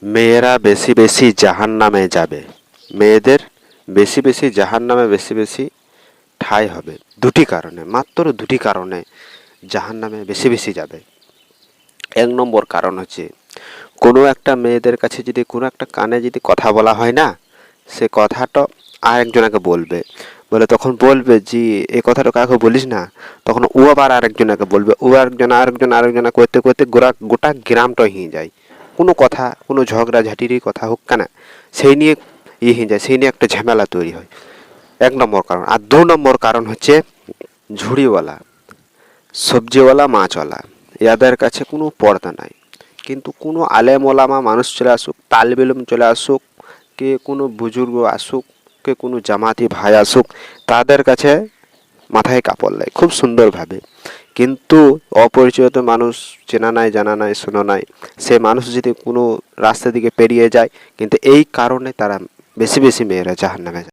মেয়েরা বেশি বেশি জাহান্নামে যাবে। মেয়েদের বেশি বেশি জাহান্নামে বেশি বেশি ঠাঁই হবে দুটি কারণে, মাত্র দুটি কারণে জাহান্নামে বেশি বেশি যাবে। এক নম্বর কারণ হচ্ছে, কোনো একটা মেয়েদের কাছে যদি কোনো একটা কানে যদি কথা বলা হয় না, সে কথাটা আরেকজনকে বলবে, বলে তখন বলবে যে এই কথাটা কাউকে বলিস না, তখন ও আবার আরেকজনকে বলবে, ও আরেকজন করতে করতে গোটা গ্রামটা হয়ে যায়। কোনো কথা, কোনো ঝগড়াঝাটিরই কথা হোক কেন, সেই নিয়ে হয়ে যায়, সেই নিয়ে একটা ঝামেলা তৈরি হয়। এক নম্বর কারণ। আর দু নম্বর কারণ হচ্ছে ঝুড়িওয়ালা, সবজিওয়ালা, মাছওয়ালা, এদের কাছে কোনো পর্দা নাই। কিন্তু কোনো আলেম ওলামা মানুষ চলে আসুক, তালিব ইলম চলে আসুক, কে কোনো বুজুর্গ আসুক, কে কোনো জামাতি ভাই আসুক, তাদের কাছে মাথায় কাপড় লাই খুব সুন্দরভাবে। কিন্তু অপরিচিত মানুষ, চেনা নাই জানা নাই শোনা নাই, সে মানুষ যদি কোনো রাস্তা দিকে পেরিয়ে যায়, কিন্তু এই কারণে তারা বেশি বেশি মেয়েরা জাহান্নামে যায়।